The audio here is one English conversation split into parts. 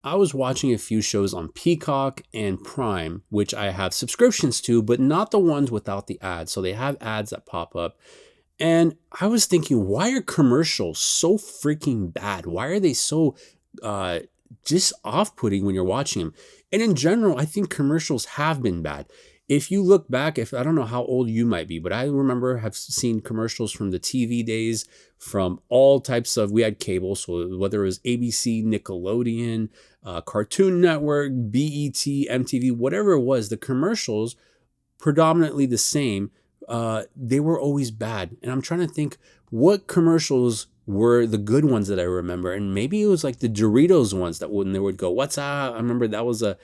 I was watching a few shows on Peacock and Prime, which I have subscriptions to, but not the ones without the ads. So they have ads that pop up. And I was thinking, why are commercials so freaking bad? Why are they so uh, just off putting when you're watching them? And in general, I think commercials have been bad. If you look back, if I don't know how old you might be, but I remember have seen commercials from the TV days, from all types of, we had cable, so whether it was ABC, Nickelodeon, Cartoon Network, BET, MTV, whatever it was, the commercials predominantly the same. They were always bad. And I'm trying to think what commercials were the good ones that I remember. And maybe it was like the Doritos ones that when they would go, "What's up?" I remember that was a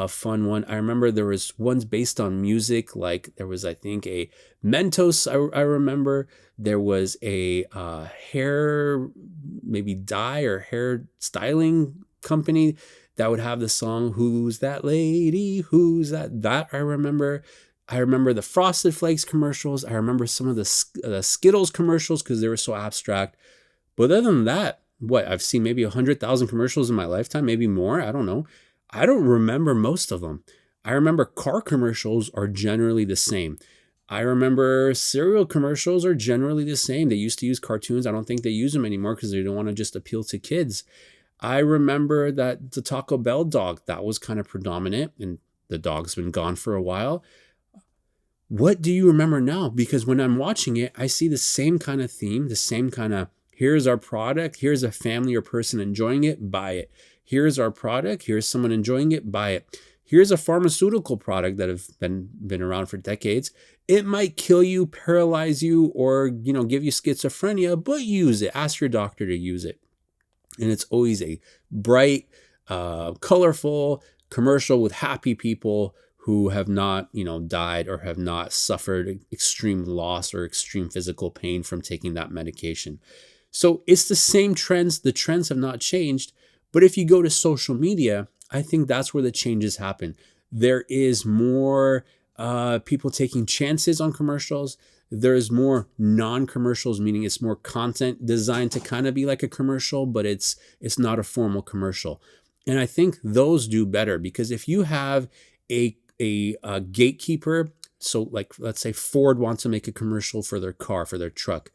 fun one. I remember there was ones based on music. Like there was, I think, a Mentos. I remember there was a hair, maybe dye or hair styling company that would have the song "Who's That Lady? Who's That?" That I remember. I remember the Frosted Flakes commercials. I remember some of the Skittles commercials because they were so abstract. But other than that, what I've seen maybe 100,000 commercials in my lifetime, maybe more. I don't know. I don't remember most of them. I remember car commercials are generally the same. I remember cereal commercials are generally the same. They used to use cartoons. I don't think they use them anymore because they don't want to just appeal to kids. I remember that the Taco Bell dog, that was kind of predominant, and the dog's been gone for a while. What do you remember now? Because when I'm watching it, I see the same kind of theme, the same kind of, here's our product, here's a family or person enjoying it, buy it. Here's our product, here's someone enjoying it, buy it. Here's a pharmaceutical product that have been around for decades. It might kill you, paralyze you, or give you schizophrenia, but use it. Ask your doctor to use it. And it's always a bright, colorful commercial with happy people who have not, died or have not suffered extreme loss or extreme physical pain from taking that medication. So it's the same trends. The trends have not changed. But if you go to social media, I think that's where the changes happen. There is more people taking chances on commercials. There's more non-commercials, meaning it's more content designed to kind of be like a commercial, but it's not a formal commercial. And I think those do better because if you have a gatekeeper, so like let's say Ford wants to make a commercial for their car, for their truck,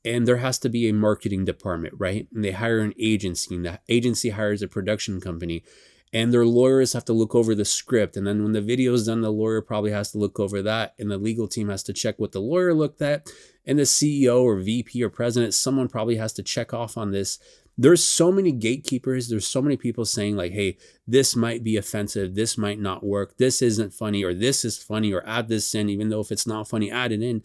and there has to be a marketing department, right? And they hire an agency, and the agency hires a production company, and their lawyers have to look over the script. And then when the video is done, the lawyer probably has to look over that, and the legal team has to check what the lawyer looked at, and the CEO or VP or president, someone probably has to check off on this. There's so many gatekeepers. There's so many people saying like, hey, this might be offensive. This might not work. This isn't funny, or this is funny, or add this in, even though if it's not funny, add it in.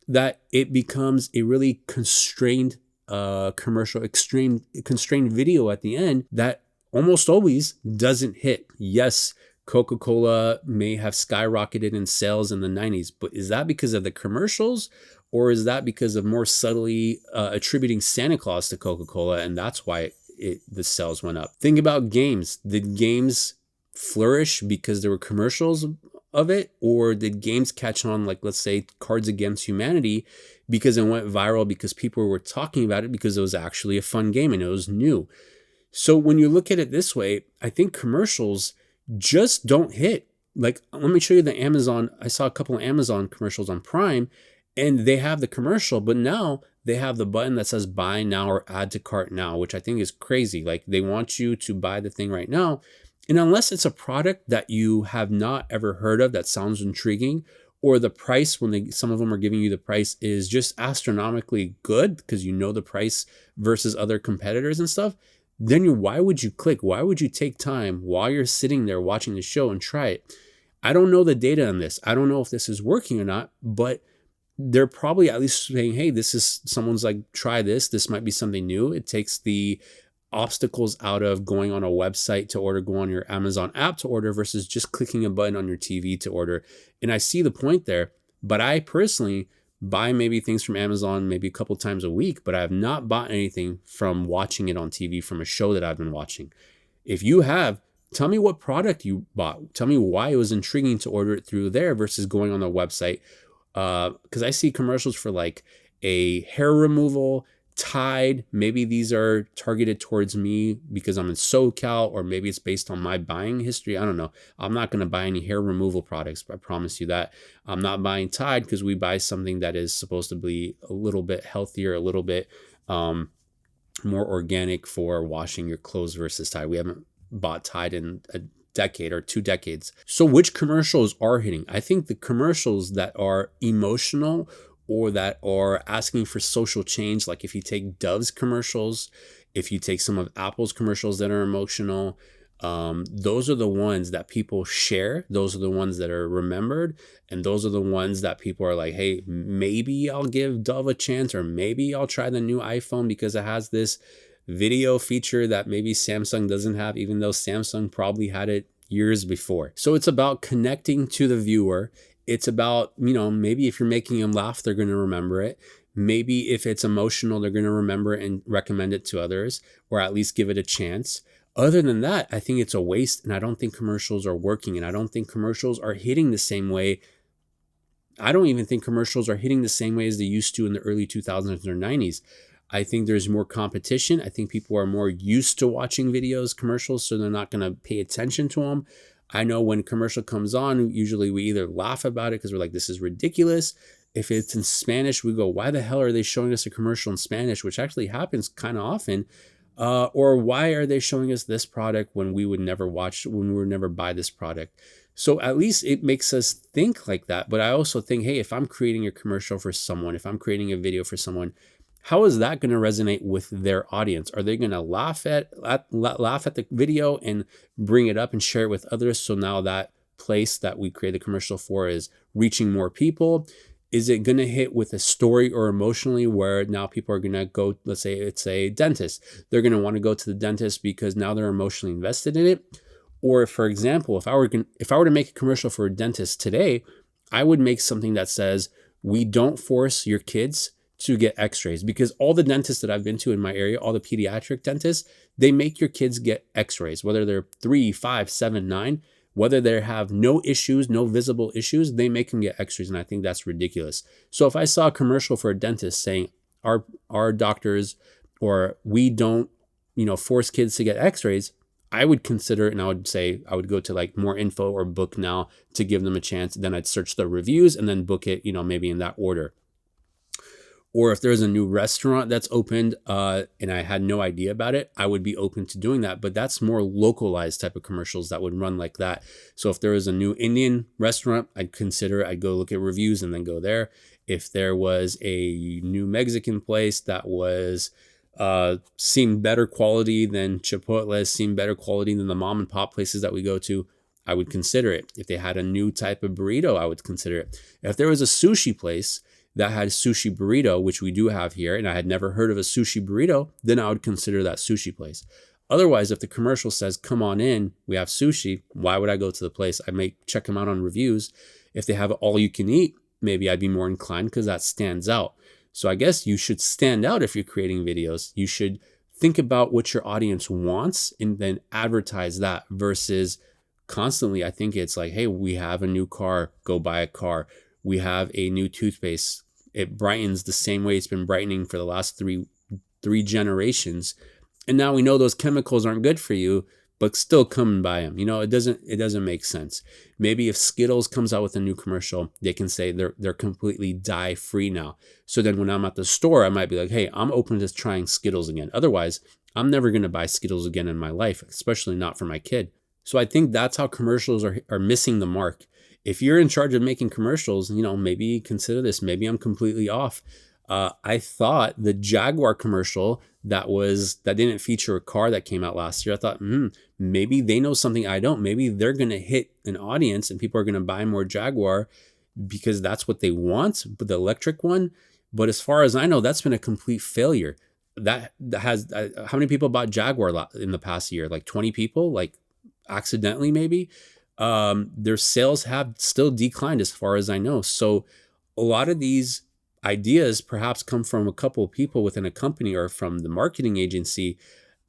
That it becomes a really constrained commercial, constrained video at the end that almost always doesn't hit. Yes, Coca-Cola may have skyrocketed in sales in the 90s, but is that because of the commercials? Or is that because of more subtly attributing Santa Claus to Coca-Cola, and that's why the sales went up? Think about games. Did games flourish because there were commercials of it, or did games catch on, like let's say Cards Against Humanity, because it went viral because people were talking about it because it was actually a fun game and it was new? So when you look at it this way, I think commercials just don't hit. Like, let me show you the Amazon. I saw a couple of Amazon commercials on Prime, and they have the commercial, but now they have the button that says buy now or add to cart now, which I think is crazy. Like, they want you to buy the thing right now. And unless it's a product that you have not ever heard of that sounds intriguing, or the price, when some of them are giving you the price, is just astronomically good because you know the price versus other competitors and stuff, then why would you click? Why would you take time while you're sitting there watching the show and try it? I don't know the data on this. I don't know if this is working or not, but they're probably at least saying, hey, this is, someone's like, try this. This might be something new. It takes the obstacles out of going on a website to order, go on your Amazon app to order versus just clicking a button on your TV to order. And I see the point there, but I personally buy maybe things from Amazon maybe a couple times a week, but I have not bought anything from watching it on TV from a show that I've been watching. If you have, tell me what product you bought. Tell me why it was intriguing to order it through there versus going on their website. Because I see commercials for like a hair removal Tide, maybe these are targeted towards me because I'm in SoCal, or maybe it's based on my buying history. I don't know. I'm not going to buy any hair removal products, but I promise you that. I'm not buying Tide because we buy something that is supposed to be a little bit healthier, a little bit more organic for washing your clothes versus Tide. We haven't bought Tide in a decade or 2 decades. So which commercials are hitting? I think the commercials that are emotional or that are asking for social change, like if you take Dove's commercials, if you take some of Apple's commercials that are emotional, those are the ones that people share. Those are the ones that are remembered. And those are the ones that people are like, hey, maybe I'll give Dove a chance, or maybe I'll try the new iPhone because it has this video feature that maybe Samsung doesn't have, even though Samsung probably had it years before. So it's about connecting to the viewer. It's about, maybe if you're making them laugh, they're going to remember it. Maybe if it's emotional, they're going to remember it and recommend it to others, or at least give it a chance. Other than that, I think it's a waste, and I don't think commercials are working, and I don't think commercials are hitting the same way. I don't even think commercials are hitting the same way as they used to in the early 2000s or 90s. I think there's more competition. I think people are more used to watching videos, commercials, so they're not going to pay attention to them. I know when a commercial comes on, usually we either laugh about it because we're like, this is ridiculous. If it's in Spanish, we go, why the hell are they showing us a commercial in Spanish, which actually happens kind of often. Or why are they showing us this product when we would never buy this product? So at least it makes us think like that. But I also think, hey, if I'm creating a commercial for someone, if I'm creating a video for someone, how is that going to resonate with their audience? Are they going to laugh at the video and bring it up and share it with others? So now that place that we create the commercial for is reaching more people. Is it going to hit with a story or emotionally where now people are going to go, let's say it's a dentist. They're going to want to go to the dentist because now they're emotionally invested in it. Or for example, if I were to make a commercial for a dentist today, I would make something that says, we don't force your kids to get x-rays, because all the dentists that I've been to in my area, all the pediatric dentists, they make your kids get x-rays, whether they're 3, 5, 7, 9, whether they have no issues, no visible issues, they make them get x-rays. And I think that's ridiculous. So if I saw a commercial for a dentist saying our doctors, or we don't, force kids to get x-rays, I would consider it, and I would say I would go to like More Info or Book Now to give them a chance. Then I'd search the reviews and then book it, maybe in that order. Or if there's a new restaurant that's opened and I had no idea about it, I would be open to doing that. But that's more localized type of commercials that would run like that. So if there was a new Indian restaurant, I'd consider it. I'd go look at reviews and then go there. If there was a new Mexican place that was seemed better quality than Chipotle, seemed better quality than the mom and pop places that we go to, I would consider it. If they had a new type of burrito, I would consider it. If there was a sushi place that had sushi burrito, which we do have here, and I had never heard of a sushi burrito, then I would consider that sushi place. Otherwise, if the commercial says, come on in, we have sushi, why would I go to the place? I may check them out on reviews. If they have all you can eat, maybe I'd be more inclined because that stands out. So I guess you should stand out if you're creating videos. You should think about what your audience wants and then advertise that versus constantly. I think it's like, hey, we have a new car, go buy a car. We have a new toothpaste. It brightens the same way it's been brightening for the last three generations. And now we know those chemicals aren't good for you, but still come and buy them. It doesn't make sense. Maybe if Skittles comes out with a new commercial, they can say they're completely dye free now. So then when I'm at the store, I might be like, hey, I'm open to trying Skittles again. Otherwise, I'm never going to buy Skittles again in my life, especially not for my kid. So I think that's how commercials are missing the mark. If you're in charge of making commercials, maybe consider this. Maybe I'm completely off. I thought the Jaguar commercial that didn't feature a car that came out last year, I thought, maybe they know something I don't. Maybe they're going to hit an audience and people are going to buy more Jaguar because that's what they want, but the electric one. But as far as I know, that's been a complete failure. That has how many people bought Jaguar in the past year? Like 20 people, like accidentally maybe. Their sales have still declined as far as I know. So a lot of these ideas perhaps come from a couple of people within a company or from the marketing agency,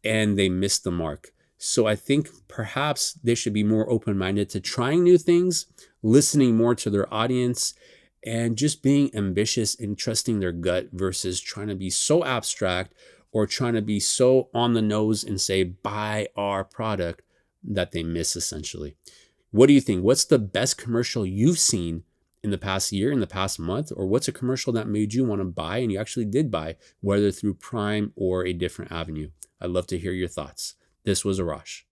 and they missed the mark. So I think perhaps they should be more open-minded to trying new things, listening more to their audience, and just being ambitious and trusting their gut versus trying to be so abstract or trying to be so on the nose and say, buy our product, that they miss essentially. What do you think? What's the best commercial you've seen in the past year, in the past month? Or what's a commercial that made you want to buy and you actually did buy, whether through Prime or a different avenue? I'd love to hear your thoughts. This was Arash.